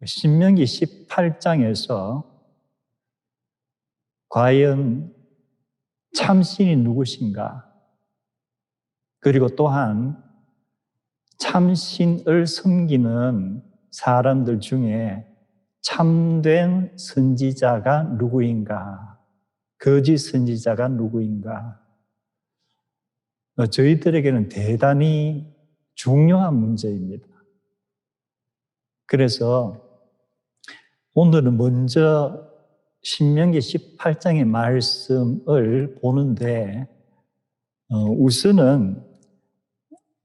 신명기 18장에서 과연 참신이 누구신가? 그리고 또한 참신을 섬기는 사람들 중에 참된 선지자가 누구인가? 거짓 선지자가 누구인가? 저희들에게는 대단히 중요한 문제입니다. 그래서 오늘은 먼저 신명기 18장의 말씀을 보는데 우선은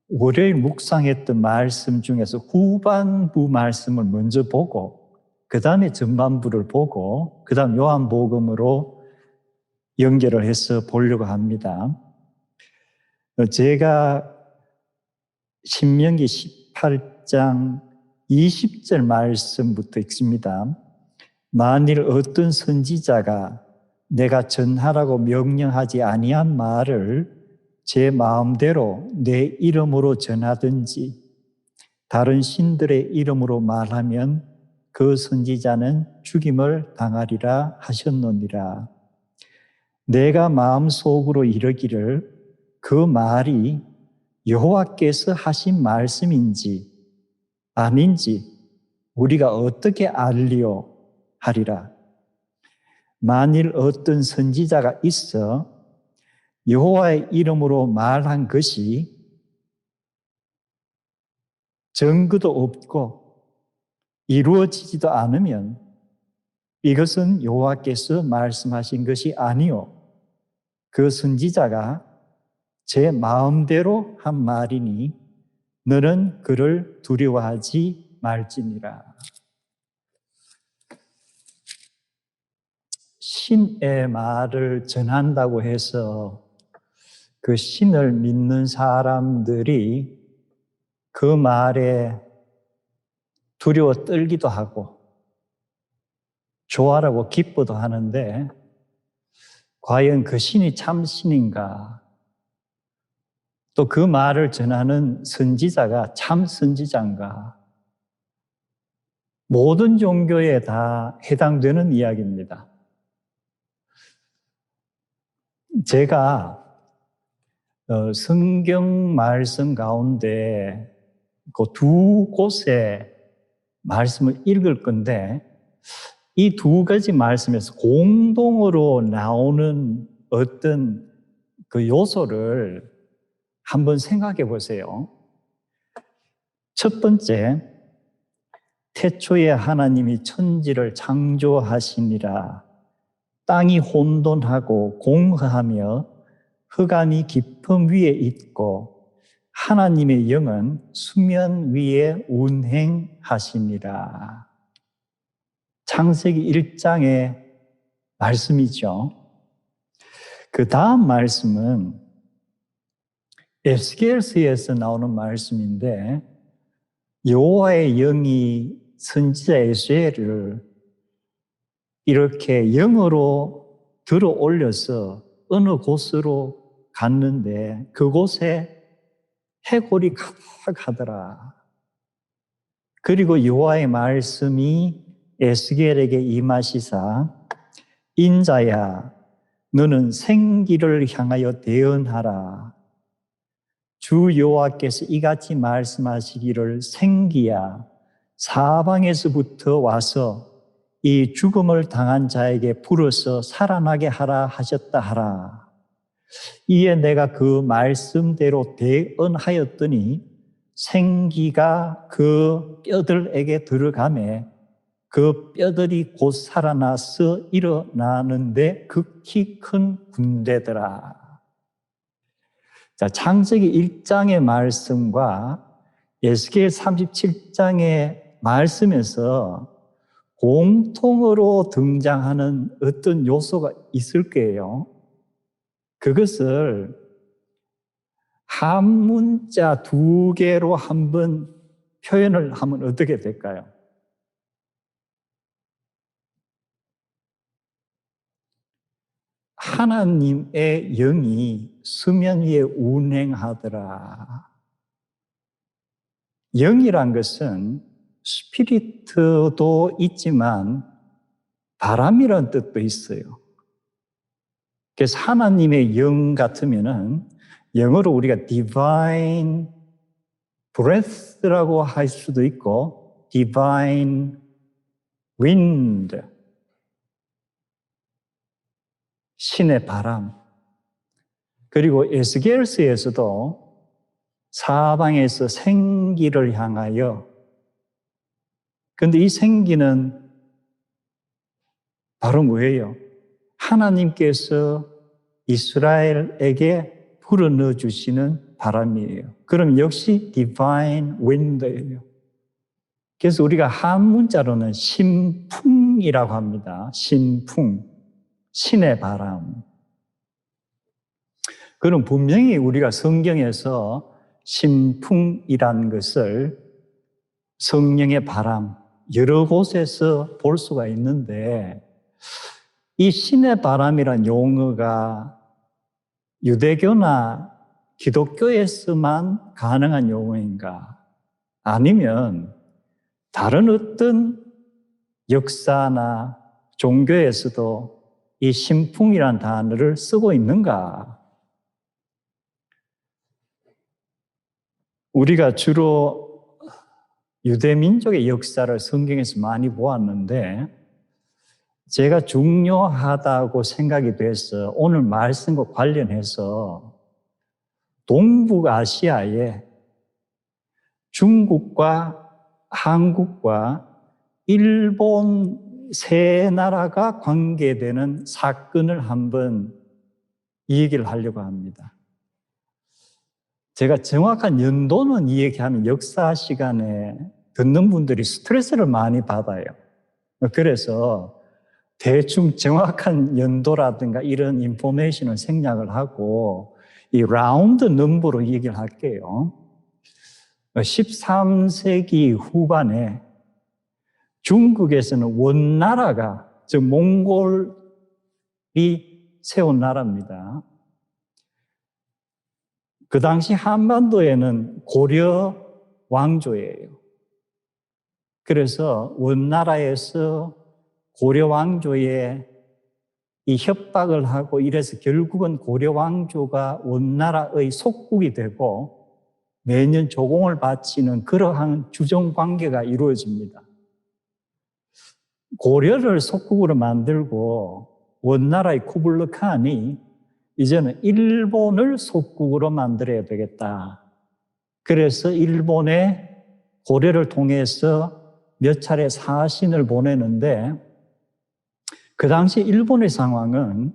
월요일 묵상했던 말씀 중에서 후반부 말씀을 먼저 보고 그 다음에 전반부를 보고 그 다음 요한복음으로 연결을 해서 보려고 합니다. 제가 신명기 18장 20절 말씀부터 읽습니다. 만일 어떤 선지자가 내가 전하라고 명령하지 아니한 말을 제 마음대로 내 이름으로 전하든지 다른 신들의 이름으로 말하면 그 선지자는 죽임을 당하리라 하셨느니라. 내가 마음속으로 이르기를 그 말이 여호와께서 하신 말씀인지 아닌지 우리가 어떻게 알리오 하리라. 만일 어떤 선지자가 있어 여호와의 이름으로 말한 것이 증거도 없고 이루어지지도 않으면 이것은 여호와께서 말씀하신 것이 아니요 그 선지자가 제 마음대로 한 말이니 너는 그를 두려워하지 말지니라. 신의 말을 전한다고 해서 그 신을 믿는 사람들이 그 말에 두려워 떨기도 하고 좋아라고 기뻐도 하는데 과연 그 신이 참 신인가? 또 그 말을 전하는 선지자가 참 선지자인가? 모든 종교에 다 해당되는 이야기입니다. 제가 성경 말씀 가운데 그 두 곳의 말씀을 읽을 건데 이 두 가지 말씀에서 공동으로 나오는 어떤 그 요소를 한번 생각해 보세요. 첫 번째, 태초에 하나님이 천지를 창조하시니라. 땅이 혼돈하고 공허하며 흑암이 깊음 위에 있고 하나님의 영은 수면 위에 운행하시니라. 창세기 1장의 말씀이죠. 그 다음 말씀은 에스겔서에서 나오는 말씀인데 여호와의 영이 선지자 에스겔을 이렇게 영으로 들어 올려서 어느 곳으로 갔는데 그곳에 해골이 가득하더라. 그리고 여호와의 말씀이 에스겔에게 임하시사 인자야 너는 생기를 향하여 대언하라. 주 여호와께서 이같이 말씀하시기를 생기야 사방에서부터 와서 이 죽음을 당한 자에게 불어서 살아나게 하라 하셨다 하라. 이에 내가 그 말씀대로 대언하였더니 생기가 그 뼈들에게 들어가매 그 뼈들이 곧 살아나서 일어나는데 극히 큰 군대더라. 자, 창세기 1장의 말씀과 에스겔 37장의 말씀에서 공통으로 등장하는 어떤 요소가 있을 거예요. 그것을 한 문자 두 개로 한번 표현을 하면 어떻게 될까요? 하나님의 영이 수면 위에 운행하더라. 영이란 것은 스피리트도 있지만 바람이라는 뜻도 있어요. 그래서 하나님의 영 같으면은 영어로 우리가 divine breath라고 할 수도 있고 divine wind, 신의 바람. 그리고 에스겔서에서도 사방에서 생기를 향하여, 그런데 이 생기는 바로 뭐예요? 하나님께서 이스라엘에게 불어넣어 주시는 바람이에요. 그럼 역시 divine wind예요. 그래서 우리가 한문자로는 신풍이라고 합니다. 신풍, 신의 바람. 그럼 분명히 우리가 성경에서 신풍이란 것을 성령의 바람, 여러 곳에서 볼 수가 있는데, 이 신의 바람이란 용어가 유대교나 기독교에서만 가능한 용어인가? 아니면 다른 어떤 역사나 종교에서도 이 신풍이란 단어를 쓰고 있는가? 우리가 주로 유대민족의 역사를 성경에서 많이 보았는데 제가 중요하다고 생각이 돼서 오늘 말씀과 관련해서 동북아시아에 중국과 한국과 일본 세 나라가 관계되는 사건을 한번 얘기를 하려고 합니다. 제가 정확한 연도는 이야기하면 역사 시간에 듣는 분들이 스트레스를 많이 받아요. 그래서 대충 정확한 연도라든가 이런 인포메이션을 생략을 하고 이 라운드 넘버로 얘기를 할게요. 13세기 후반에 중국에서는 원나라가, 즉 몽골이 세운 나라입니다. 그 당시 한반도에는 고려 왕조예요. 그래서 원나라에서 고려 왕조에 이 협박을 하고 이래서 결국은 고려 왕조가 원나라의 속국이 되고 매년 조공을 바치는 그러한 주종 관계가 이루어집니다. 고려를 속국으로 만들고 원나라의 쿠블르칸이 이제는 일본을 속국으로 만들어야 되겠다. 그래서 일본에 고려를 통해서 몇 차례 사신을 보내는데 그 당시 일본의 상황은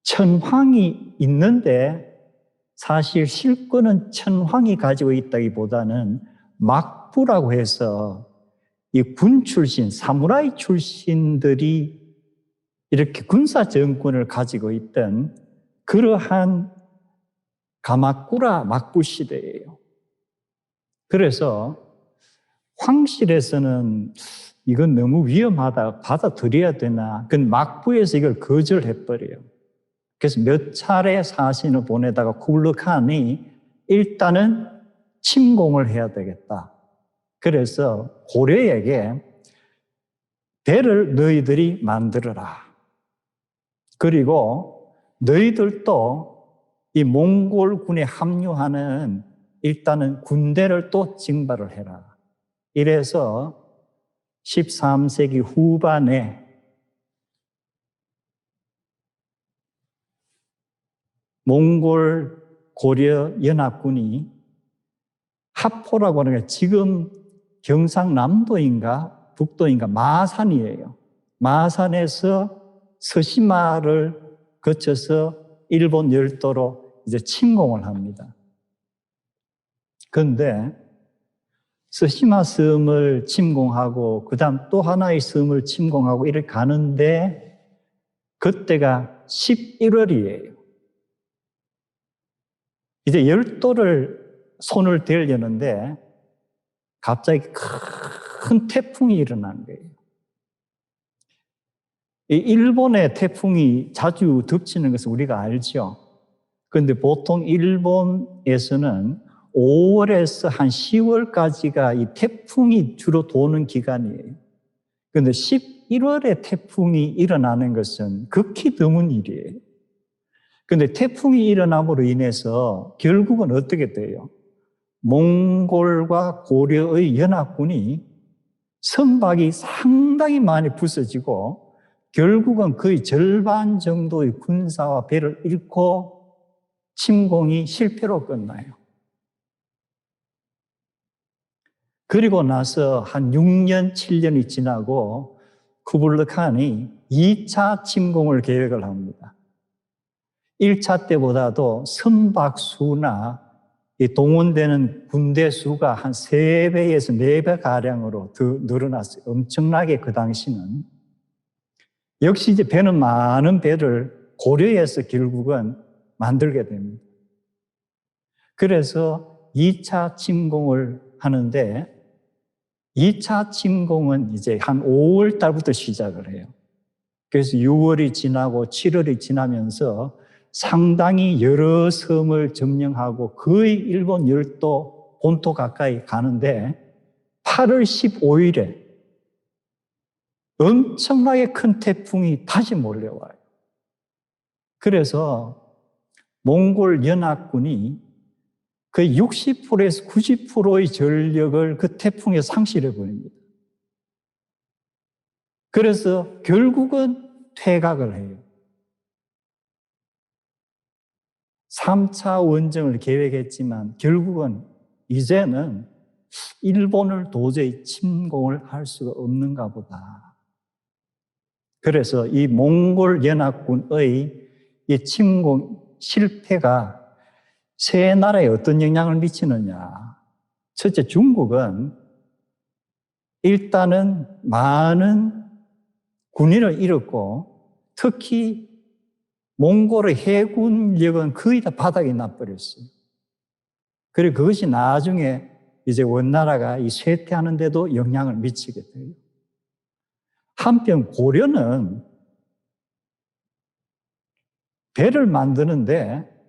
천황이 있는데 사실 실권은 천황이 가지고 있다기보다는 막부라고 해서 이 군 출신, 사무라이 출신들이 이렇게 군사 정권을 가지고 있던 그러한 가마쿠라 막부 시대예요. 그래서 황실에서는 이건 너무 위험하다, 받아들여야 되나, 그 막부에서 이걸 거절해버려요. 그래서 몇 차례 사신을 보내다가 쿠블르칸이 일단은 침공을 해야 되겠다. 그래서 고려에게 배를 너희들이 만들어라. 그리고 너희들도 이 몽골군에 합류하는 일단은 군대를 또 징발을 해라. 이래서 13세기 후반에 몽골 고려 연합군이 하포라고 하는 게 지금 경상남도인가 북도인가 마산이에요. 마산에서 서시마를 거쳐서 일본 열도로 이제 침공을 합니다. 그런데 서시마 섬을 침공하고 그다음 또 하나의 섬을 침공하고 이렇게 가는데 그때가 11월이에요. 이제 열도를 손을 대려는데 갑자기 큰 태풍이 일어난 거예요. 일본의 태풍이 자주 덮치는 것을 우리가 알죠. 그런데 보통 일본에서는 5월에서 한 10월까지가 이 태풍이 주로 도는 기간이에요. 그런데 11월에 태풍이 일어나는 것은 극히 드문 일이에요. 그런데 태풍이 일어남으로 인해서 결국은 어떻게 돼요? 몽골과 고려의 연합군이 선박이 상당히 많이 부서지고 결국은 거의 절반 정도의 군사와 배를 잃고 침공이 실패로 끝나요. 그리고 나서 한 6년, 7년이 지나고 쿠블르칸이 2차 침공을 계획을 합니다. 1차 때보다도 선박 수나 동원되는 군대 수가 한 3배에서 4배 가량으로 더 늘어났어요. 엄청나게 그 당시는. 역시 이제 배는 많은 배를 고려해서 결국은 만들게 됩니다. 그래서 2차 침공을 하는데 2차 침공은 이제 한 5월 달부터 시작을 해요. 그래서 6월이 지나고 7월이 지나면서 상당히 여러 섬을 점령하고 거의 일본 열도 본토 가까이 가는데 8월 15일에 엄청나게 큰 태풍이 다시 몰려와요. 그래서 몽골 연합군이 거의 60%에서 90%의 전력을 그 태풍에 상실해 버립니다. 그래서 결국은 퇴각을 해요. 3차 원정을 계획했지만 결국은 이제는 일본을 도저히 침공을 할 수가 없는가 보다. 그래서 이 몽골 연합군의 이 침공 실패가 세 나라에 어떤 영향을 미치느냐. 첫째, 중국은 일단은 많은 군인을 잃었고 특히 몽골의 해군력은 거의 다 바닥이 나버렸어요. 그리고 그것이 나중에 이제 원나라가 이 쇠퇴하는 데도 영향을 미치게 돼요. 한편 고려는 배를 만드는데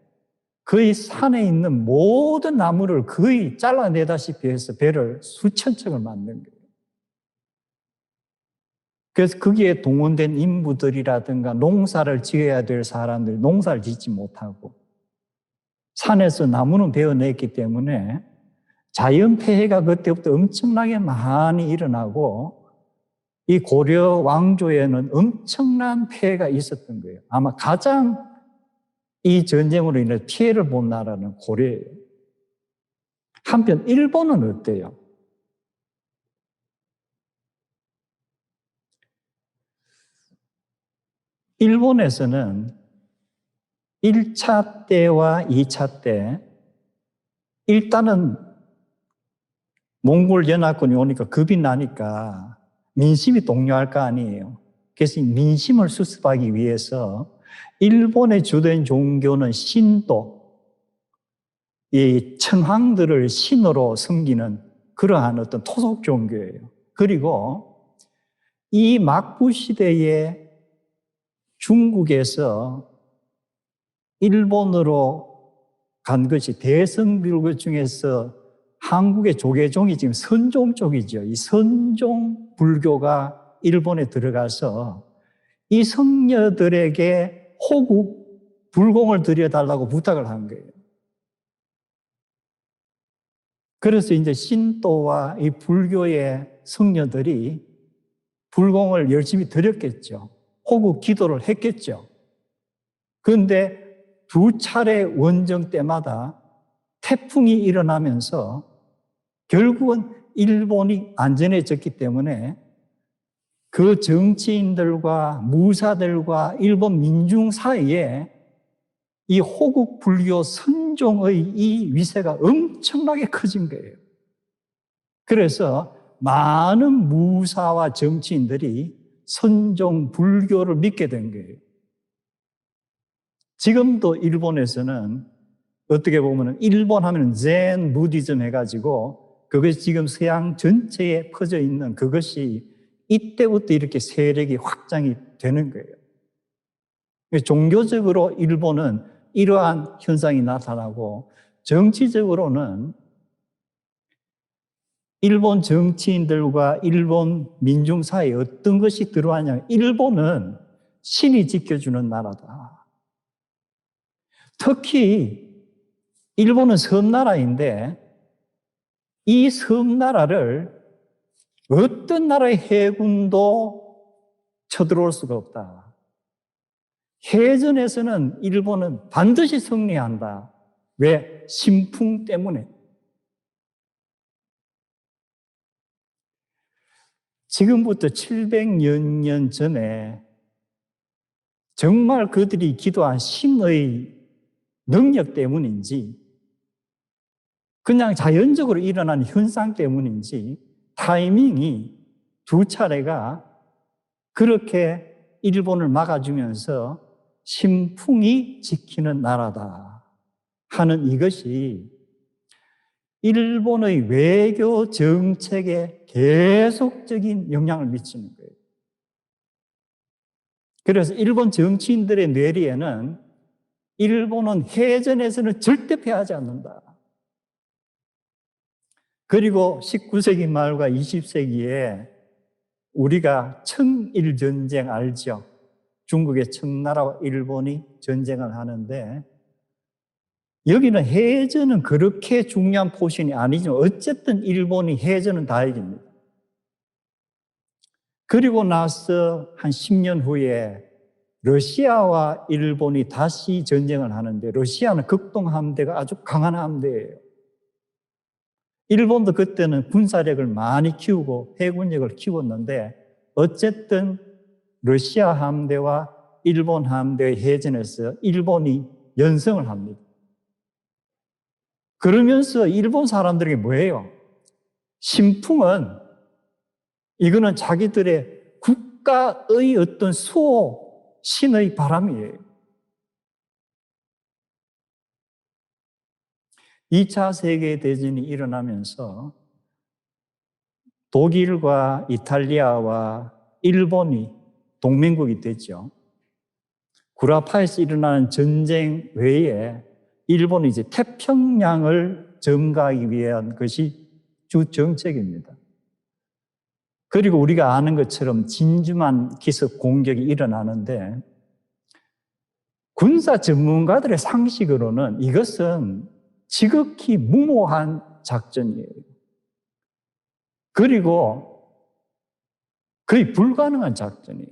거의 산에 있는 모든 나무를 거의 잘라내다시피 해서 배를 수천 척을 만든 거예요. 그래서 거기에 동원된 인부들이라든가 농사를 지어야 될 사람들이 농사를 짓지 못하고 산에서 나무는 베어냈기 때문에 자연 폐해가 그때부터 엄청나게 많이 일어나고 이 고려 왕조에는 엄청난 폐해가 있었던 거예요. 아마 가장 이 전쟁으로 인해 피해를 본 나라는 고려예요. 한편 일본은 어때요? 일본에서는 1차 때와 2차 때 일단은 몽골 연합군이 오니까 겁이 나니까 민심이 동요할 거 아니에요. 그래서 민심을 수습하기 위해서 일본의 주된 종교는 신도, 이 천황들을 신으로 섬기는 그러한 어떤 토속 종교예요. 그리고 이 막부 시대에 중국에서 일본으로 간 것이 대성불교 중에서 한국의 조계종이 지금 선종 쪽이죠. 이 선종 불교가 일본에 들어가서 이 성녀들에게 호국 불공을 드려달라고 부탁을 한 거예요. 그래서 이제 신도와 이 불교의 성녀들이 불공을 열심히 드렸겠죠. 호국 기도를 했겠죠. 그런데 2차례 원정 때마다 태풍이 일어나면서 결국은 일본이 안전해졌기 때문에 그 정치인들과 무사들과 일본 민중 사이에 이 호국 불교 선종의 이 위세가 엄청나게 커진 거예요. 그래서 많은 무사와 정치인들이 선종 불교를 믿게 된 거예요. 지금도 일본에서는 어떻게 보면 일본 하면 젠 부디즘 해가지고 그것이 지금 서양 전체에 퍼져 있는 그것이 이때부터 이렇게 세력이 확장이 되는 거예요. 종교적으로 일본은 이러한 현상이 나타나고 정치적으로는 일본 정치인들과 일본 민중 사이에 어떤 것이 들어왔냐면 일본은 신이 지켜주는 나라다. 특히 일본은 섬나라인데 이 섬나라를 어떤 나라의 해군도 쳐들어올 수가 없다. 해전에서는 일본은 반드시 승리한다. 왜? 신풍 때문에. 지금부터 700여 년 전에 정말 그들이 기도한 신의 능력 때문인지 그냥 자연적으로 일어난 현상 때문인지 타이밍이 두 차례가 그렇게 일본을 막아주면서 신풍이 지키는 나라다 하는 이것이 일본의 외교 정책에 계속적인 영향을 미치는 거예요. 그래서 일본 정치인들의 뇌리에는 일본은 해전에서는 절대 패하지 않는다. 그리고 19세기 말과 20세기에 우리가 청일전쟁 알죠? 중국의 청나라와 일본이 전쟁을 하는데 여기는 해전은 그렇게 중요한 포션이 아니지만 어쨌든 일본이 해전은 다 이깁니다. 그리고 나서 한 10년 후에 러시아와 일본이 다시 전쟁을 하는데 러시아는 극동함대가 아주 강한 함대예요. 일본도 그때는 군사력을 많이 키우고 해군력을 키웠는데 어쨌든 러시아 함대와 일본 함대의 해전에서 일본이 연승을 합니다. 그러면서 일본 사람들에게 뭐예요? 신풍은 이거는 자기들의 국가의 어떤 수호, 신의 바람이에요. 2차 세계대전이 일어나면서 독일과 이탈리아와 일본이 동맹국이 됐죠. 구라파에서 일어나는 전쟁 외에 일본은 이제 태평양을 점거하기 위한 것이 주 정책입니다. 그리고 우리가 아는 것처럼 진주만 기습 공격이 일어나는데 군사 전문가들의 상식으로는 이것은 지극히 무모한 작전이에요. 그리고 거의 불가능한 작전이에요.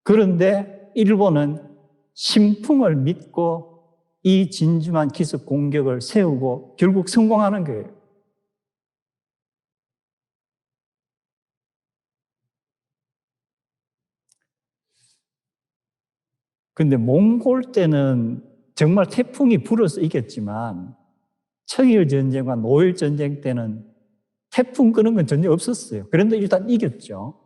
그런데 일본은 신풍을 믿고 이 진주만 기습 공격을 세우고 결국 성공하는 거예요. 근데 몽골 때는 정말 태풍이 불어서 이겼지만 청일 전쟁과 노일 전쟁 때는 태풍 그런 건 전혀 없었어요. 그런데 일단 이겼죠.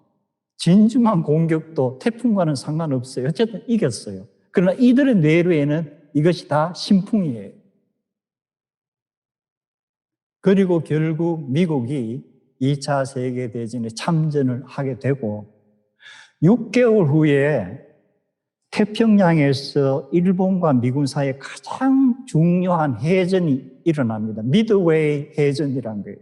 진주만 공격도 태풍과는 상관없어요. 어쨌든 이겼어요. 그러나 이들의 뇌로에는 이것이 다 신풍이에요. 그리고 결국 미국이 2차 세계대전에 참전을 하게 되고 6개월 후에 태평양에서 일본과 미군 사이에 가장 중요한 해전이 일어납니다. 미드웨이 해전이라는 거예요.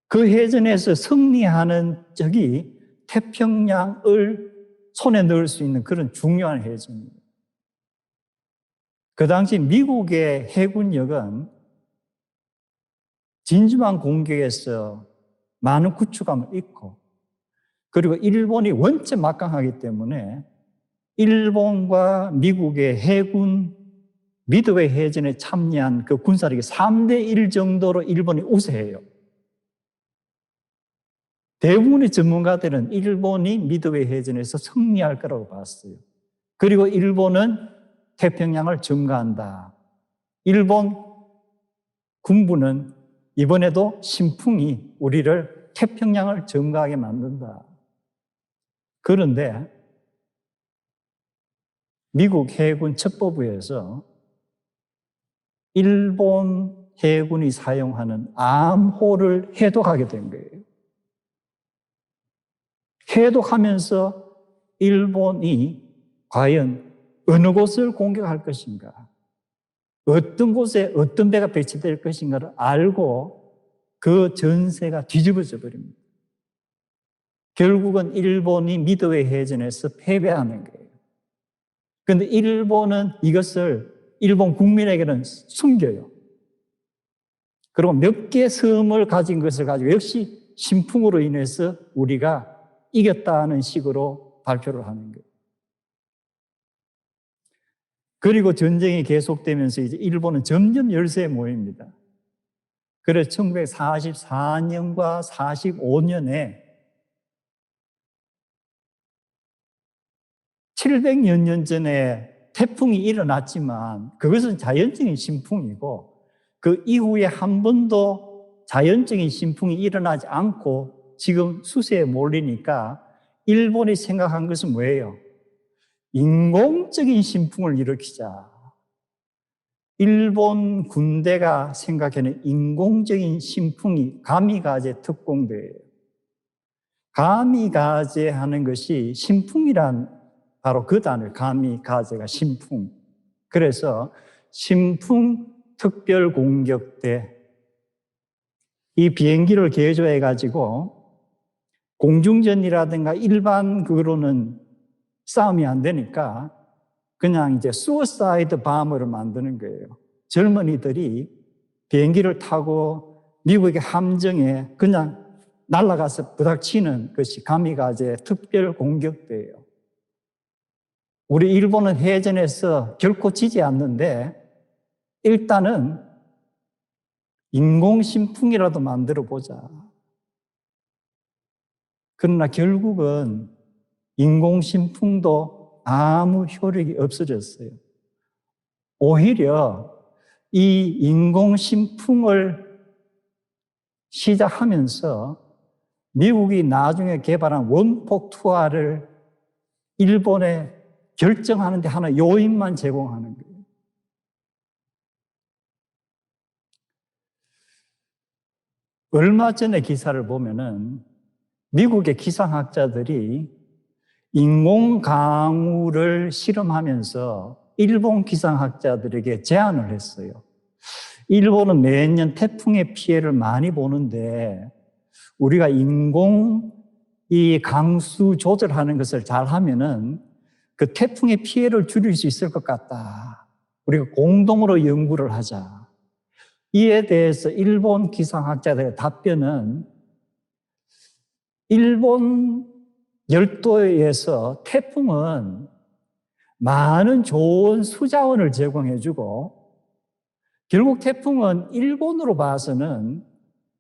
그 해전에서 승리하는 적이 태평양을 손에 넣을 수 있는 그런 중요한 해전이에요. 그 당시 미국의 해군력은 진주만 공격에서 많은 구축함을 잃고 그리고 일본이 원체 막강하기 때문에 일본과 미국의 해군 미드웨이 해전에 참여한 그 군사력이 3대 1 정도로 일본이 우세해요. 대부분의 전문가들은 일본이 미드웨이 해전에서 승리할 거라고 봤어요. 그리고 일본은 태평양을 점거한다. 일본 군부는 이번에도 신풍이 우리를 태평양을 점거하게 만든다. 그런데 미국 해군 첩보부에서 일본 해군이 사용하는 암호를 해독하게 된 거예요. 해독하면서 일본이 과연 어느 곳을 공격할 것인가? 어떤 곳에 어떤 배가 배치될 것인가를 알고 그 전세가 뒤집어져 버립니다. 결국은 일본이 미드웨이 해전에서 패배하는 거예요. 그런데 일본은 이것을 일본 국민에게는 숨겨요. 그리고 몇 개 섬을 가진 것을 가지고 역시 신풍으로 인해서 우리가 이겼다는 식으로 발표를 하는 거예요. 그리고 전쟁이 계속되면서 이제 일본은 점점 열세에 모입니다. 그래서 1944년과 45년에 700여 년 전에 태풍이 일어났지만 그것은 자연적인 신풍이고 그 이후에 한 번도 자연적인 신풍이 일어나지 않고 지금 수세에 몰리니까 일본이 생각한 것은 뭐예요? 인공적인 신풍을 일으키자. 일본 군대가 생각하는 인공적인 신풍이 가미가제 특공대예요. 가미가제 하는 것이 신풍이란 바로 그 단어, 가미가제가 신풍. 그래서 신풍 특별공격대, 이 비행기를 개조해가지고 공중전이라든가 일반 그거로는 싸움이 안 되니까 그냥 이제 수어사이드 밤을 만드는 거예요. 젊은이들이 비행기를 타고 미국의 함정에 그냥 날아가서 부닥치는 것이 가미가제 특별공격대예요. 우리 일본은 해전에서 결코 지지 않는데 일단은 인공신풍이라도 만들어 보자. 그러나 결국은 인공신풍도 아무 효력이 없어졌어요. 오히려 이 인공신풍을 시작하면서 미국이 나중에 개발한 원폭 투하를 일본에 결정하는 데 하나 요인만 제공하는 거예요. 얼마 전에 기사를 보면은 미국의 기상학자들이 인공강우를 실험하면서 일본 기상학자들에게 제안을 했어요. 일본은 매년 태풍의 피해를 많이 보는데 우리가 이 강수 조절하는 것을 잘 하면은 그 태풍의 피해를 줄일 수 있을 것 같다. 우리가 공동으로 연구를 하자. 이에 대해서 일본 기상학자들의 답변은 일본 열도에서 태풍은 많은 좋은 수자원을 제공해주고 결국 태풍은 일본으로 봐서는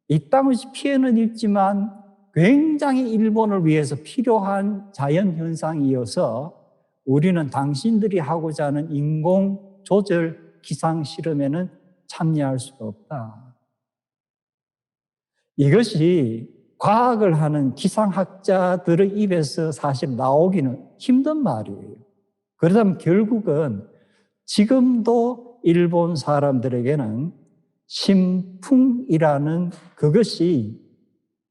이 땅의 피해는 있지만 굉장히 일본을 위해서 필요한 자연현상이어서 우리는 당신들이 하고자 하는 인공조절 기상실험에는 참여할 수가 없다. 이것이 과학을 하는 기상학자들의 입에서 사실 나오기는 힘든 말이에요. 그러다면 결국은 지금도 일본 사람들에게는 신풍이라는 그것이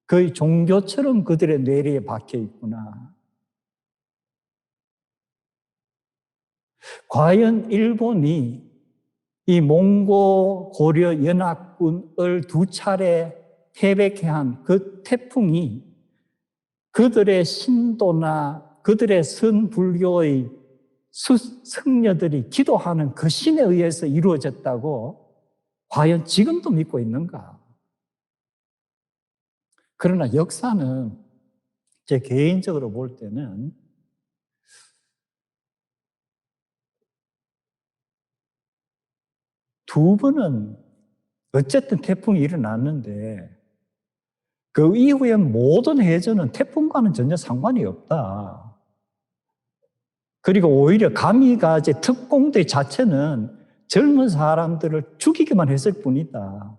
거의 종교처럼 그들의 뇌리에 박혀 있구나. 과연 일본이 이 몽고 고려 연합군을 2차례 패배케 한 그 태풍이 그들의 신도나 그들의 선불교의 승려들이 기도하는 그 신에 의해서 이루어졌다고 과연 지금도 믿고 있는가? 그러나 역사는 제 개인적으로 볼 때는 두 번은 어쨌든 태풍이 일어났는데 그 이후에 모든 해전은 태풍과는 전혀 상관이 없다. 그리고 오히려 가미가제 특공대 자체는 젊은 사람들을 죽이기만 했을 뿐이다.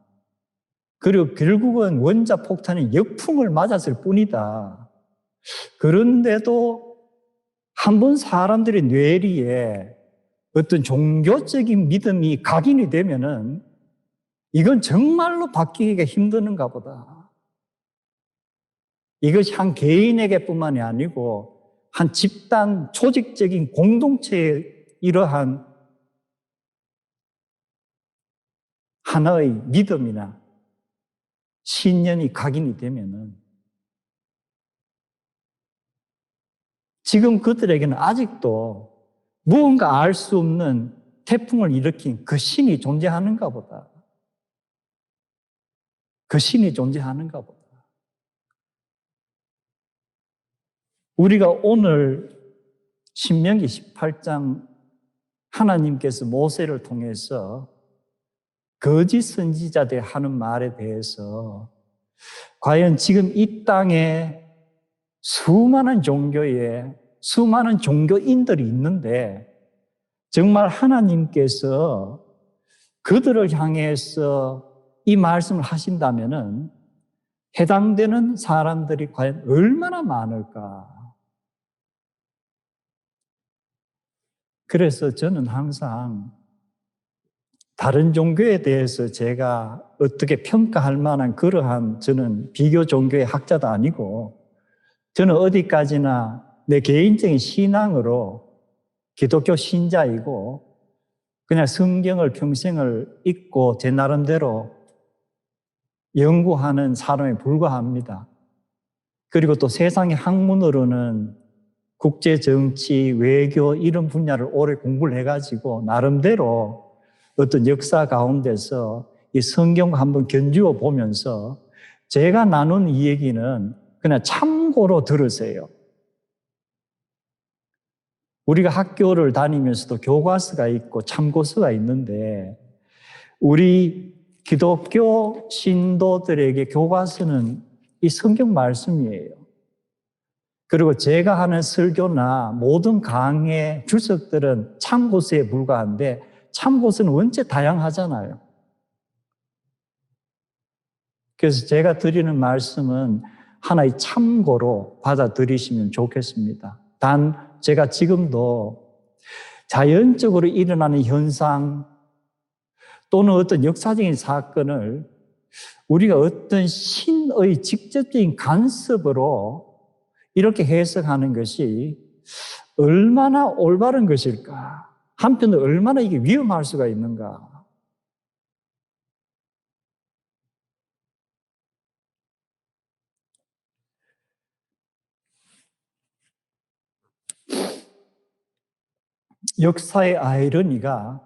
그리고 결국은 원자폭탄의 역풍을 맞았을 뿐이다. 그런데도 한번 사람들의 뇌리에 어떤 종교적인 믿음이 각인이 되면은 이건 정말로 바뀌기가 힘드는가 보다. 이것이 한 개인에게 뿐만이 아니고 한 집단, 조직적인 공동체의 이러한 하나의 믿음이나 신념이 각인이 되면은 지금 그들에게는 아직도 무언가 알 수 없는 태풍을 일으킨 그 신이 존재하는가 보다. 그 신이 존재하는가 보다. 우리가 오늘 신명기 18장 하나님께서 모세를 통해서 거짓 선지자들 하는 말에 대해서 과연 지금 이 땅에 수많은 종교인들이 있는데 정말 하나님께서 그들을 향해서 이 말씀을 하신다면은 해당되는 사람들이 과연 얼마나 많을까? 그래서 저는 항상 다른 종교에 대해서 제가 어떻게 평가할 만한 그러한 저는 비교 종교의 학자도 아니고 저는 어디까지나 내 개인적인 신앙으로 기독교 신자이고 그냥 성경을 평생을 읽고 제 나름대로 연구하는 사람에 불과합니다. 그리고 또 세상의 학문으로는 국제 정치, 외교 이런 분야를 오래 공부를 해가지고 나름대로 어떤 역사 가운데서 이 성경과 한번 견주어 보면서 제가 나눈 이 얘기는 그냥 참고로 들으세요. 우리가 학교를 다니면서도 교과서가 있고 참고서가 있는데 우리 기독교 신도들에게 교과서는 이 성경 말씀이에요. 그리고 제가 하는 설교나 모든 강의 주석들은 참고서에 불과한데 참고서는 원체 다양하잖아요. 그래서 제가 드리는 말씀은 하나의 참고로 받아들이시면 좋겠습니다. 단 제가 지금도 자연적으로 일어나는 현상 또는 어떤 역사적인 사건을 우리가 어떤 신의 직접적인 간섭으로 이렇게 해석하는 것이 얼마나 올바른 것일까? 한편으로 얼마나 이게 위험할 수가 있는가? 역사의 아이러니가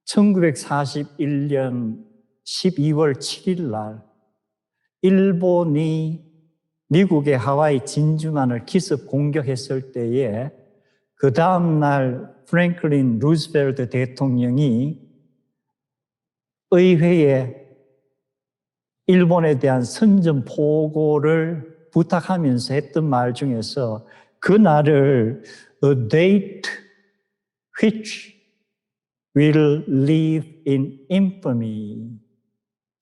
1941년 12월 7일 날 일본이 미국의 하와이 진주만을 기습 공격했을 때에 그 다음 날 프랭클린 루즈벨트 대통령이 의회에 일본에 대한 선전 보고를 부탁하면서 했던 말 중에서 그 날을 A date which will live in infamy.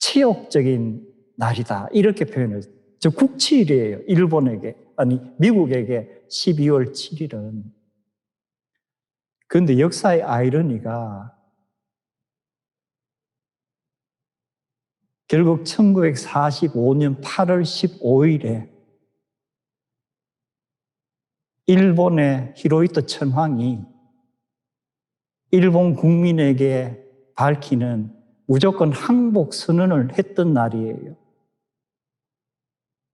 치욕적인 날이다. 이렇게 표현했어요. 저 국치일이에요. 일본에게, 아니, 미국에게 12월 7일은. 그런데 역사의 아이러니가 결국 1945년 8월 15일에 일본의 히로히토 천황이 일본 국민에게 밝히는 무조건 항복 선언을 했던 날이에요.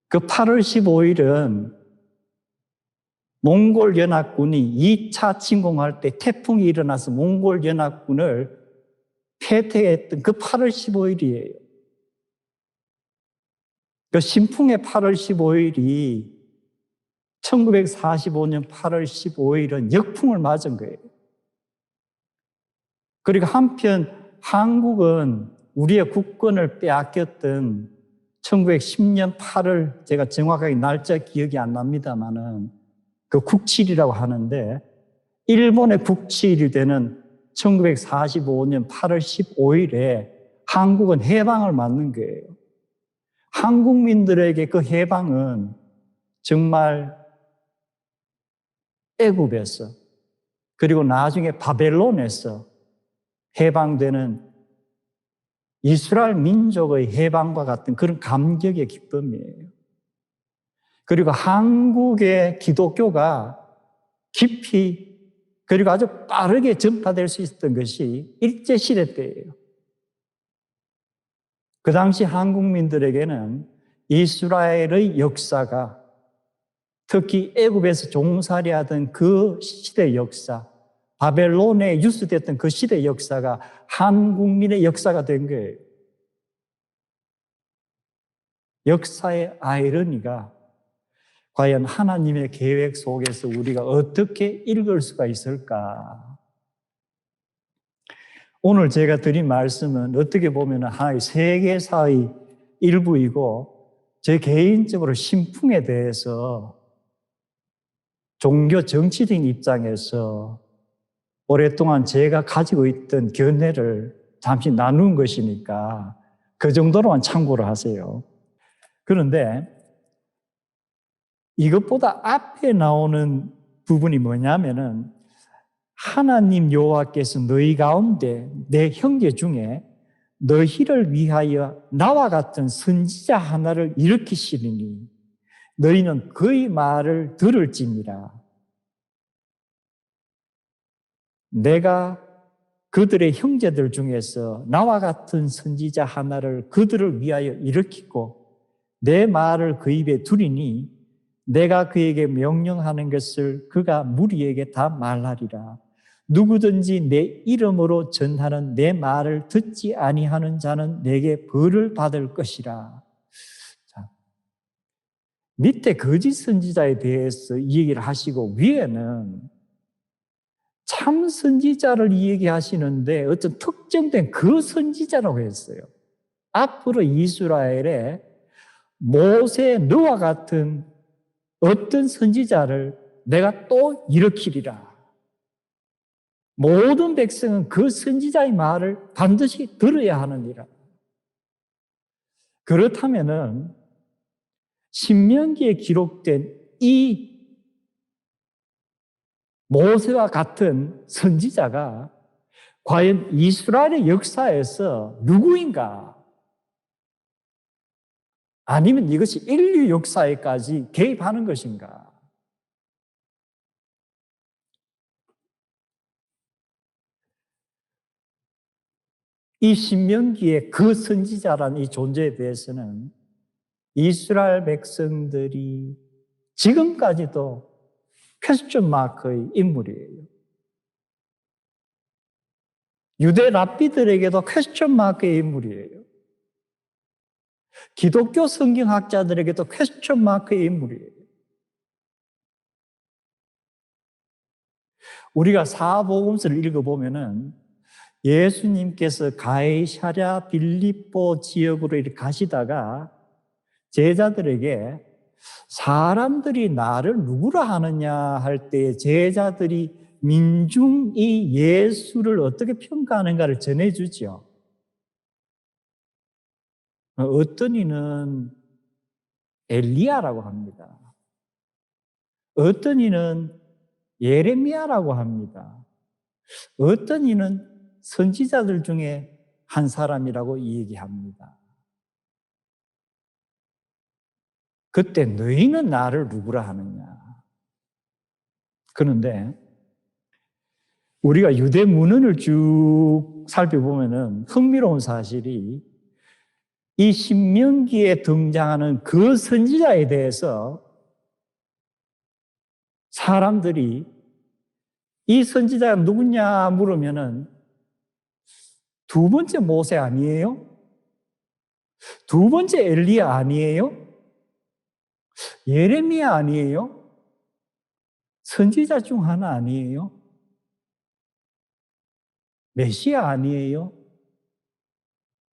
그 8월 15일은 몽골 연합군이 2차 침공할 때 태풍이 일어나서 몽골 연합군을 패퇴했던 그 8월 15일이에요. 그 신풍의 8월 15일이 1945년 8월 15일은 역풍을 맞은 거예요. 그리고 한편 한국은 우리의 국권을 빼앗겼던 1910년 8월, 제가 정확하게 날짜 기억이 안 납니다만은 그 국칠이라고 하는데 일본의 국칠이 되는 1945년 8월 15일에 한국은 해방을 맞는 거예요. 한국민들에게 그 해방은 정말 애굽에서 그리고 나중에 바벨론에서 해방되는 이스라엘 민족의 해방과 같은 그런 감격의 기쁨이에요. 그리고 한국의 기독교가 깊이 그리고 아주 빠르게 전파될 수 있었던 것이 일제시대 때예요. 그 당시 한국민들에게는 이스라엘의 역사가, 특히 애굽에서 종살이하던 그 시대 역사, 바벨론에 유수됐던 그 시대 역사가 한국민의 역사가 된 거예요. 역사의 아이러니가 과연 하나님의 계획 속에서 우리가 어떻게 읽을 수가 있을까? 오늘 제가 드린 말씀은 어떻게 보면 하나의 세계사의 일부이고, 제 개인적으로 신풍에 대해서 종교 정치적인 입장에서 오랫동안 제가 가지고 있던 견해를 잠시 나눈 것이니까 그 정도로만 참고를 하세요. 그런데 이것보다 앞에 나오는 부분이 뭐냐면은, 하나님 여호와께서 너희 가운데 내 형제 중에 너희를 위하여 나와 같은 선지자 하나를 일으키시리니 너희는 그의 말을 들을지니라. 내가 그들의 형제들 중에서 나와 같은 선지자 하나를 그들을 위하여 일으키고 내 말을 그 입에 두리니 내가 그에게 명령하는 것을 그가 무리에게 다 말하리라. 누구든지 내 이름으로 전하는 내 말을 듣지 아니하는 자는 내게 벌을 받을 것이라. 자, 밑에 거짓 선지자에 대해서 이 얘기를 하시고 위에는 참 선지자를 이 얘기하시는데 어떤 특정된 그 선지자라고 했어요. 앞으로 이스라엘에 모세, 너와 같은 어떤 선지자를 내가 또 일으키리라. 모든 백성은 그 선지자의 말을 반드시 들어야 하느니라. 그렇다면은 신명기에 기록된 이 모세와 같은 선지자가 과연 이스라엘의 역사에서 누구인가? 아니면 이것이 인류 역사에까지 개입하는 것인가? 이 신명기의 그 선지자라는 이 존재에 대해서는 이스라엘 백성들이 지금까지도 퀘스천 마크의 인물이에요. 유대 랍비들에게도 퀘스천 마크의 인물이에요. 기독교 성경학자들에게도 퀘스천 마크의 인물이에요. 우리가 사복음서를 읽어보면은 예수님께서 가이사랴 빌립보 지역으로 이렇게 가시다가 제자들에게 사람들이 나를 누구라 하느냐 할 때 제자들이 민중이 예수를 어떻게 평가하는가를 전해주죠. 어떤 이는 엘리야라고 합니다. 어떤 이는 예레미야라고 합니다. 어떤 이는 선지자들 중에 한 사람이라고 얘기합니다. 그때 너희는 나를 누구라 하느냐. 그런데 우리가 유대 문헌을 쭉 살펴보면은 흥미로운 사실이 이 신명기에 등장하는 그 선지자에 대해서 사람들이 이 선지자가 누구냐 물으면은 두 번째 모세 아니에요? 두 번째 엘리야 아니에요? 예레미야 아니에요? 선지자 중 하나 아니에요? 메시아 아니에요?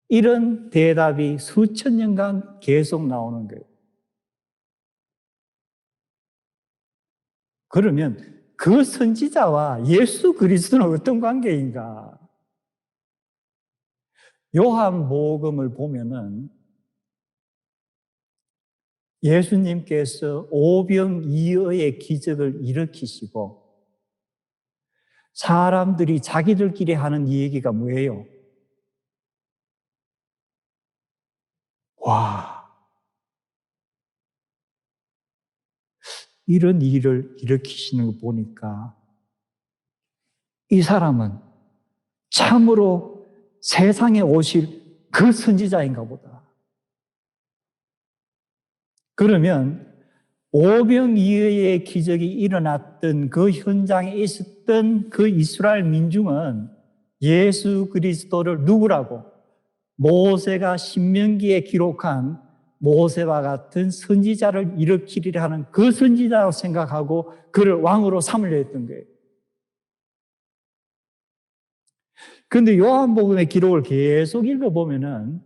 이런 대답이 수천 년간 계속 나오는 거예요. 그러면 그 선지자와 예수 그리스도는 어떤 관계인가? 요한복음을 보면은 예수님께서 오병이어의 기적을 일으키시고 사람들이 자기들끼리 하는 이 얘기가 뭐예요? 와, 이런 일을 일으키시는 거 보니까 이 사람은 참으로 세상에 오실 그 선지자인가 보다. 그러면 오병이어의 기적이 일어났던 그 현장에 있었던 그 이스라엘 민중은 예수 그리스도를 누구라고? 모세가 신명기에 기록한 모세와 같은 선지자를 일으키리라 하는 그 선지자라고 생각하고 그를 왕으로 삼으려 했던 거예요. 그런데 요한복음의 기록을 계속 읽어보면은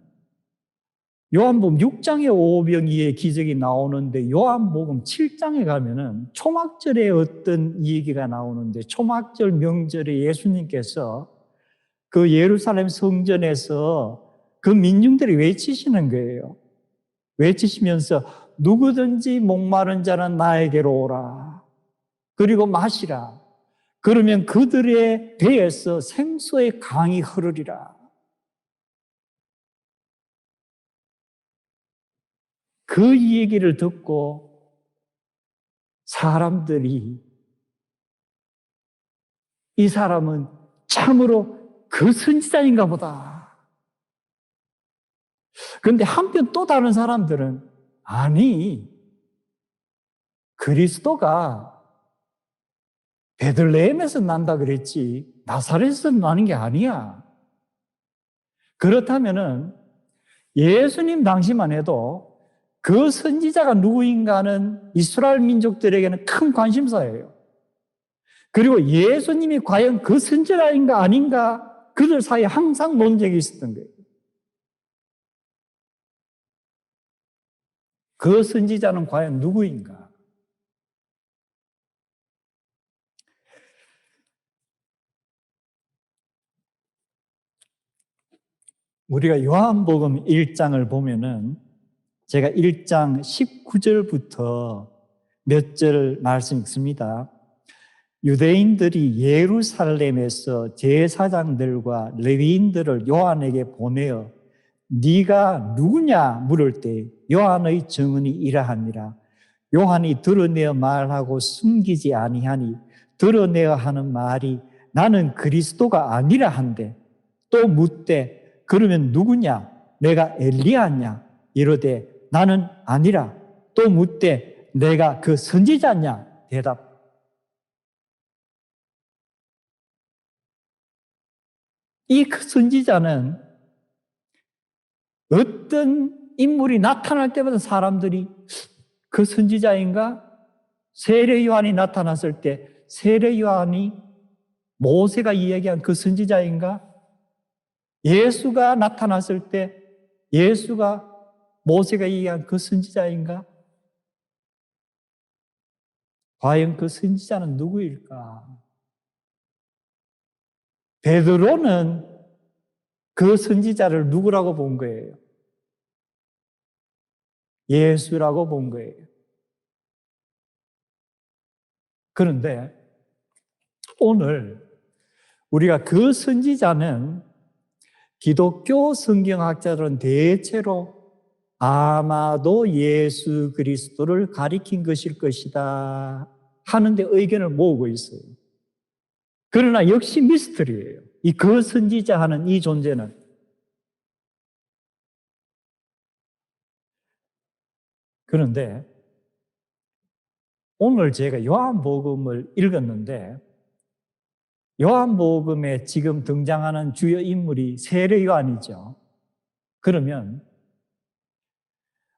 요한복음 6장에 오병이의 기적이 나오는데 요한복음 7장에 가면은 초막절에 어떤 얘기가 나오는데 초막절 명절에 예수님께서 그 예루살렘 성전에서 그 민중들이 외치시는 거예요. 외치시면서 누구든지 목마른 자는 나에게로 오라. 그리고 마시라. 그러면 그들의 배에서 생수의 강이 흐르리라. 그 얘기를 듣고 사람들이 이 사람은 참으로 그 선지자인가 보다. 그런데 한편 또 다른 사람들은 아니, 그리스도가 베들레헴에서 난다 그랬지 나사렛에서 나는 게 아니야. 그렇다면은 예수님 당시만 해도 그 선지자가 누구인가는 이스라엘 민족들에게는 큰 관심사예요. 그리고 예수님이 과연 그 선지자인가 아닌가 그들 사이에 항상 논쟁이 있었던 거예요. 그 선지자는 과연 누구인가? 우리가 요한복음 1장을 보면은 제가 1장 19절부터 몇 절 말씀 읽습니다. 유대인들이 예루살렘에서 제사장들과 레위인들을 요한에게 보내어 네가 누구냐 물을 때 요한의 증언이 이러하니라. 요한이 드러내어 말하고 숨기지 아니하니 드러내어 하는 말이 나는 그리스도가 아니라 한데 또 묻되 그러면 누구냐? 내가 엘리야냐? 이르되 나는 아니라. 또 묻되 내가 그 선지자냐? 대답. 이 그 선지자는 어떤 인물이 나타날 때마다 사람들이 그 선지자인가? 세례 요한이 나타났을 때 세례 요한이 모세가 이야기한 그 선지자인가? 예수가 나타났을 때 예수가 모세가 이야기한 그 선지자인가? 과연 그 선지자는 누구일까? 베드로는 그 선지자를 누구라고 본 거예요? 예수라고 본 거예요. 그런데 오늘 우리가 그 선지자는 기독교 성경학자들은 대체로 아마도 예수 그리스도를 가리킨 것일 것이다 하는데 의견을 모으고 있어요. 그러나 역시 미스터리예요. 이 그 선지자 하는 이 존재는. 그런데 오늘 제가 요한복음을 읽었는데 요한복음에 지금 등장하는 주요 인물이 세례 요한이죠. 그러면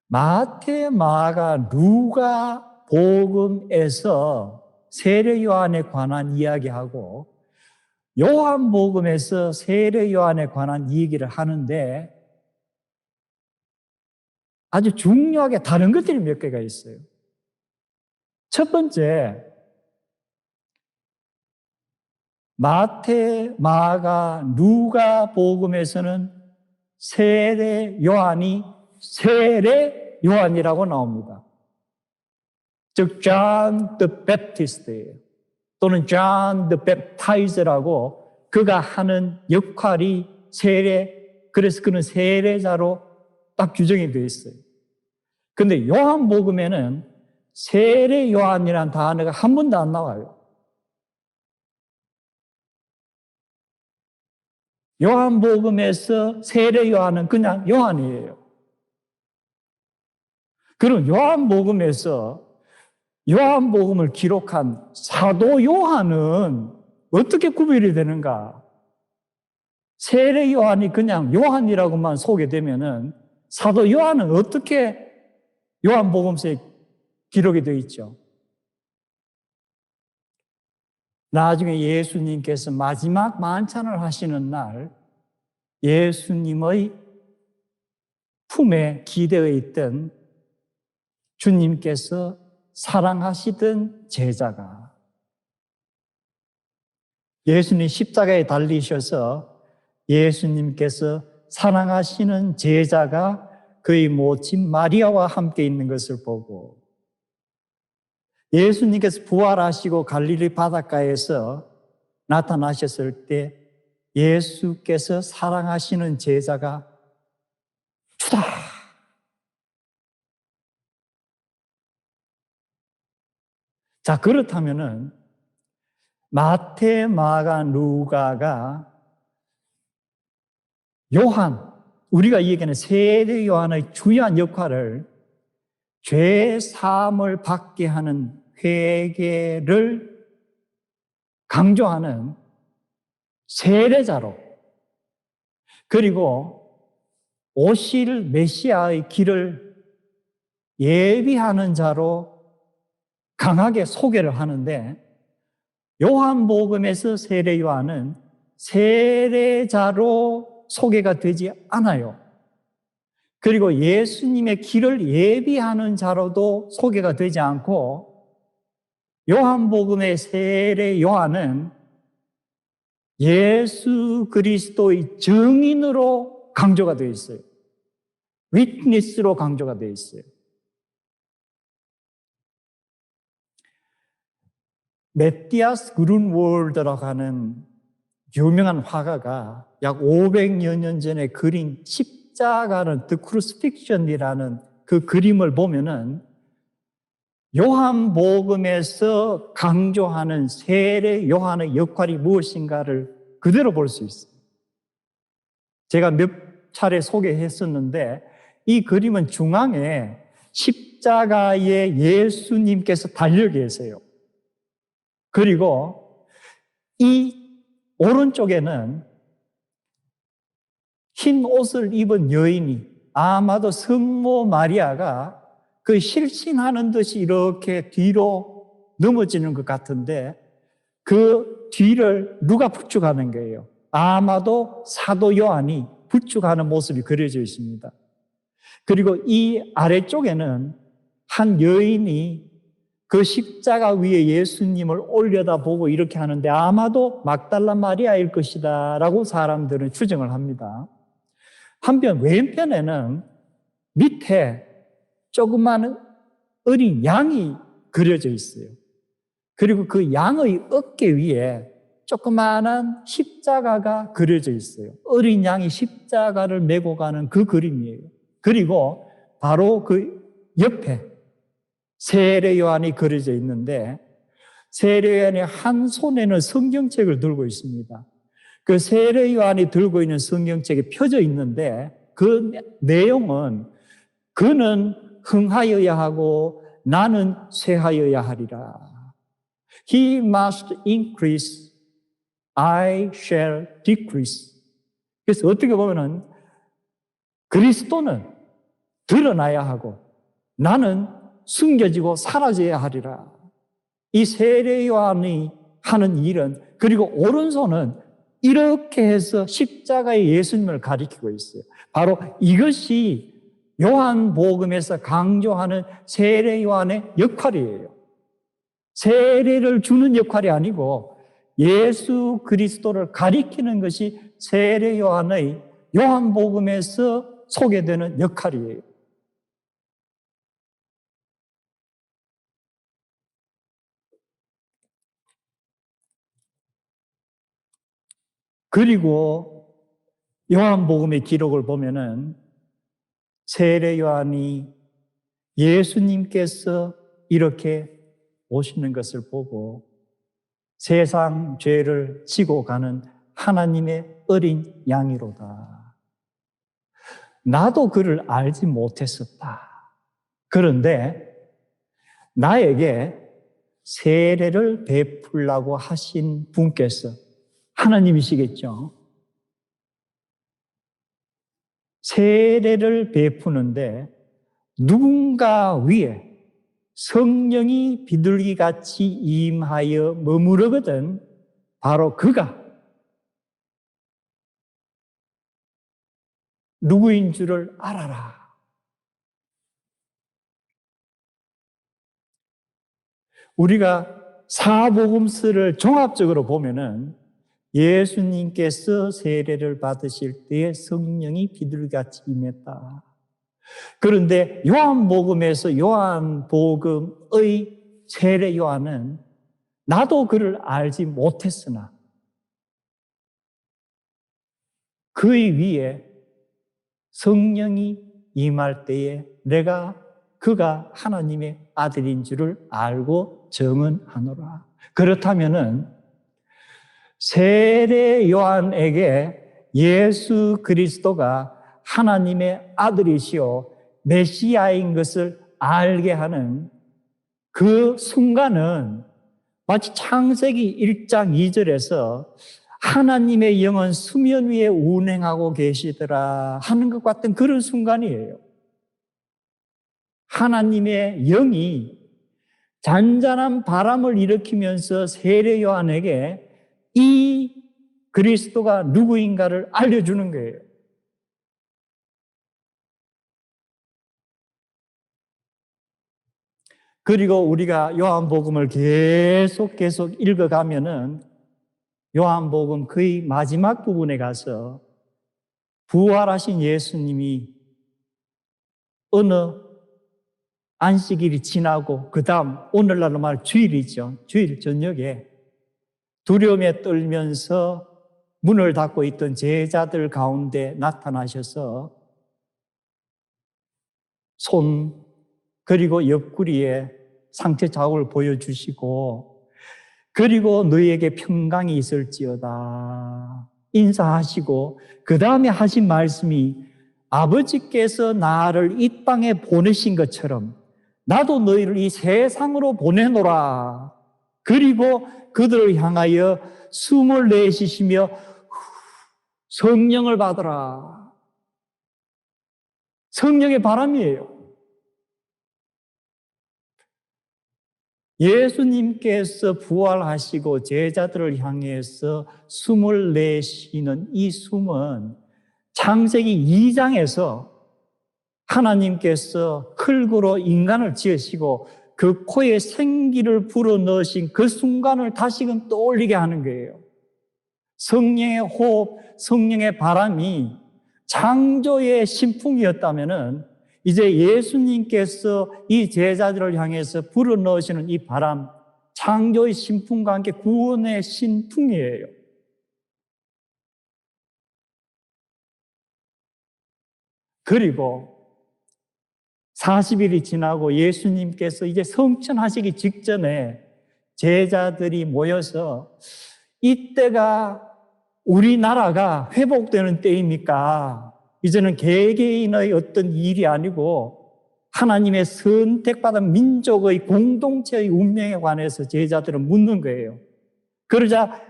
마태, 마가, 루가 복음에서 세례 요한에 관한 이야기하고 요한복음에서 세례 요한에 관한 얘기를 하는데 아주 중요하게 다른 것들이 몇 개가 있어요. 첫 번째, 마태, 마가, 루가 복음에서는 세례 요한이 세례 요한이라고 나옵니다. 즉 John the Baptist예요. 또는 John the Baptizer라고 그가 하는 역할이 그래서 그는 세례자로 딱 규정이 되어 있어요. 그런데 요한복음에는 세례 요한이라는 단어가 한 번도 안 나와요. 요한복음에서 세례 요한은 그냥 요한이에요. 그럼 요한복음을 기록한 사도 요한은 어떻게 구별이 되는가? 세례 요한이 그냥 요한이라고만 소개되면은 사도 요한은 어떻게 요한복음서에 기록이 되어 있죠? 나중에 예수님께서 마지막 만찬을 하시는 날 예수님의 품에 기대어 있던 주님께서 사랑하시던 제자가 예수님 십자가에 달리셔서 예수님께서 사랑하시는 제자가 그의 모친 마리아와 함께 있는 것을 보고 예수님께서 부활하시고 갈릴리 바닷가에서 나타나셨을 때 예수께서 사랑하시는 제자가 주다! 자, 그렇다면은 마태, 마가, 루가가 요한, 우리가 얘기하는 세례 요한의 중요한 역할을 죄 사함을 받게 하는 회개를 강조하는 세례자로 그리고 오실 메시아의 길을 예비하는 자로 강하게 소개를 하는데 요한복음에서 세례 요한은 세례자로 소개가 되지 않아요. 그리고 예수님의 길을 예비하는 자로도 소개가 되지 않고 요한복음의 세례 요한은 예수 그리스도의 증인으로 강조가 되어 있어요. 위트니스로 강조가 되어 있어요. 매티아스 그룬월드라고 하는 유명한 화가가 약 500여 년 전에 그린 십자가는 The Crucifixion이라는 그 그림을 보면은 요한복음에서 강조하는 세례 요한의 역할이 무엇인가를 그대로 볼 수 있어요. 제가 몇 차례 소개했었는데 이 그림은 중앙에 십자가에 예수님께서 달려 계세요. 그리고 이 오른쪽에는 흰 옷을 입은 여인이 아마도 성모 마리아가 그 실신하는 듯이 이렇게 뒤로 넘어지는 것 같은데 그 뒤를 누가 부축하는 거예요? 아마도 사도 요한이 부축하는 모습이 그려져 있습니다. 그리고 이 아래쪽에는 한 여인이 그 십자가 위에 예수님을 올려다보고 이렇게 하는데 아마도 막달라 마리아일 것이다 라고 사람들은 추정을 합니다. 한편 왼편에는 밑에 조그마한 어린 양이 그려져 있어요. 그리고 그 양의 어깨 위에 조그마한 십자가가 그려져 있어요. 어린 양이 십자가를 메고 가는 그 그림이에요. 그리고 바로 그 옆에 세례 요한이 그려져 있는데 세례 요한이 한 손에는 성경책을 들고 있습니다. 그 세례 요한이 들고 있는 성경책이 펴져 있는데 그 내용은 그는 흥하여야 하고 나는 쇠하여야 하리라. He must increase, I shall decrease. 그래서 어떻게 보면은 그리스도는 드러나야 하고 나는 숨겨지고 사라져야 하리라. 이 세례 요한이 하는 일은 그리고 오른손은 이렇게 해서 십자가의 예수님을 가리키고 있어요. 바로 이것이 요한복음에서 강조하는 세례 요한의 역할이에요. 세례를 주는 역할이 아니고 예수 그리스도를 가리키는 것이 세례 요한의 요한복음에서 소개되는 역할이에요. 그리고 요한복음의 기록을 보면은 세례 요한이 예수님께서 이렇게 오시는 것을 보고 세상 죄를 지고 가는 하나님의 어린 양이로다. 나도 그를 알지 못했었다. 그런데 나에게 세례를 베풀라고 하신 분께서 하나님이시겠죠. 세례를 베푸는데 누군가 위에 성령이 비둘기같이 임하여 머무르거든 바로 그가 누구인 줄을 알아라. 우리가 사복음서를 종합적으로 보면은 예수님께서 세례를 받으실 때에 성령이 비둘기같이 임했다. 그런데 요한복음에서 요한복음의 세례 요한은 나도 그를 알지 못했으나 그의 위에 성령이 임할 때에 그가 하나님의 아들인 줄을 알고 증언하노라. 그렇다면은 세례 요한에게 예수 그리스도가 하나님의 아들이시오 메시아인 것을 알게 하는 그 순간은 마치 창세기 1장 2절에서 하나님의 영은 수면 위에 운행하고 계시더라 하는 것 같은 그런 순간이에요. 하나님의 영이 잔잔한 바람을 일으키면서 세례 요한에게 이 그리스도가 누구인가를 알려주는 거예요. 그리고 우리가 요한복음을 계속 읽어가면은 요한복음 거의 마지막 부분에 가서 부활하신 예수님이 어느 안식일이 지나고 그 다음 오늘날로 말 주일이죠. 주일 저녁에 두려움에 떨면서 문을 닫고 있던 제자들 가운데 나타나셔서 손 그리고 옆구리에 상처 자국을 보여주시고 그리고 너희에게 평강이 있을지어다 인사하시고 그 다음에 하신 말씀이 아버지께서 나를 이 땅에 보내신 것처럼 나도 너희를 이 세상으로 보내노라. 그리고 그들을 향하여 숨을 내쉬시며 성령을 받으라. 성령의 바람이에요. 예수님께서 부활하시고 제자들을 향해서 숨을 내쉬는 이 숨은 창세기 2장에서 하나님께서 흙으로 인간을 지으시고 그 코에 생기를 불어넣으신 그 순간을 다시금 떠올리게 하는 거예요. 성령의 호흡, 성령의 바람이 창조의 신풍이었다면은 이제 예수님께서 이 제자들을 향해서 불어넣으시는 이 바람, 창조의 신풍과 함께 구원의 신풍이에요. 그리고 40일이 지나고 예수님께서 이제 성천하시기 직전에 제자들이 모여서 이때가 우리나라가 회복되는 때입니까? 이제는 개개인의 어떤 일이 아니고 하나님의 선택받은 민족의 공동체의 운명에 관해서 제자들은 묻는 거예요. 그러자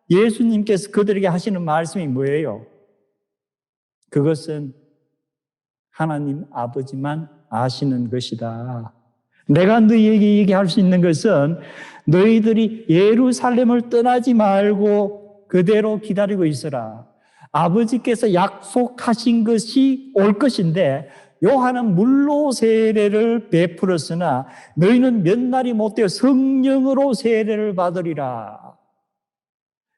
예수님께서 그들에게 하시는 말씀이 뭐예요? 그것은 하나님 아버지만 아시는 것이다. 내가 너희에게 얘기할 수 있는 것은 너희들이 예루살렘을 떠나지 말고 그대로 기다리고 있어라. 아버지께서 약속하신 것이 올 것인데 요한은 물로 세례를 베풀었으나 너희는 몇 날이 못되어 성령으로 세례를 받으리라.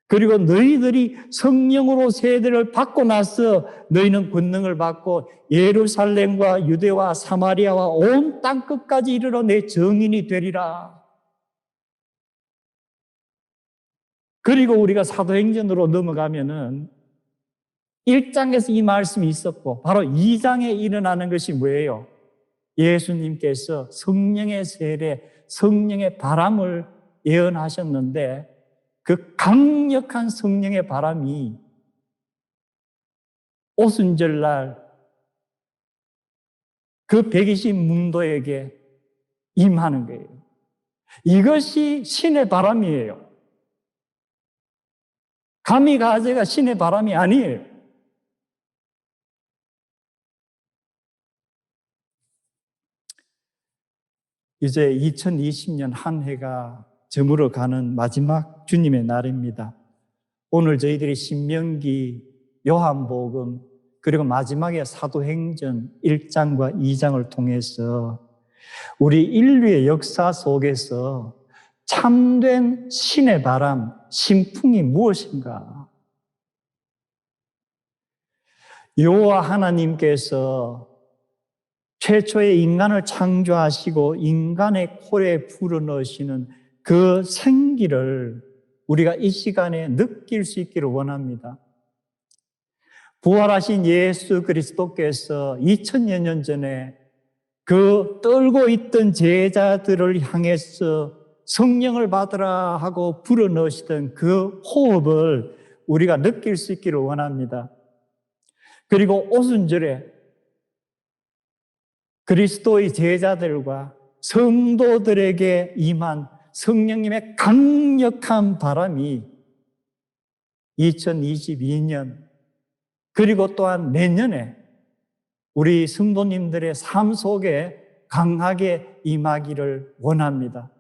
그리고 너희들이 성령으로 세례를 받고 나서 너희는 권능을 받고 예루살렘과 유대와 사마리아와 온 땅 끝까지 이르러 내 증인이 되리라. 그리고 우리가 사도행전으로 넘어가면은 1장에서 이 말씀이 있었고 바로 2장에 일어나는 것이 뭐예요? 예수님께서 성령의 세례, 성령의 바람을 예언하셨는데 그 강력한 성령의 바람이 오순절날 그 120문도에게 임하는 거예요. 이것이 신의 바람이에요. 가미가제가 신의 바람이 아니에요. 이제 2020년 한 해가 저물어 가는 마지막 주님의 날입니다. 오늘 저희들이 신명기, 요한복음, 그리고 마지막에 사도행전 1장과 2장을 통해서 우리 인류의 역사 속에서 참된 신의 바람, 신풍이 무엇인가? 여호와 하나님께서 최초의 인간을 창조하시고 인간의 코에 불어넣으시는 그 생기를 우리가 이 시간에 느낄 수 있기를 원합니다. 부활하신 예수 그리스도께서 2000여 년 전에 그 떨고 있던 제자들을 향해서 성령을 받으라 하고 불어넣으시던 그 호흡을 우리가 느낄 수 있기를 원합니다. 그리고 오순절에 그리스도의 제자들과 성도들에게 임한 성령님의 강력한 바람이 2022년 그리고 또한 내년에 우리 성도님들의 삶 속에 강하게 임하기를 원합니다.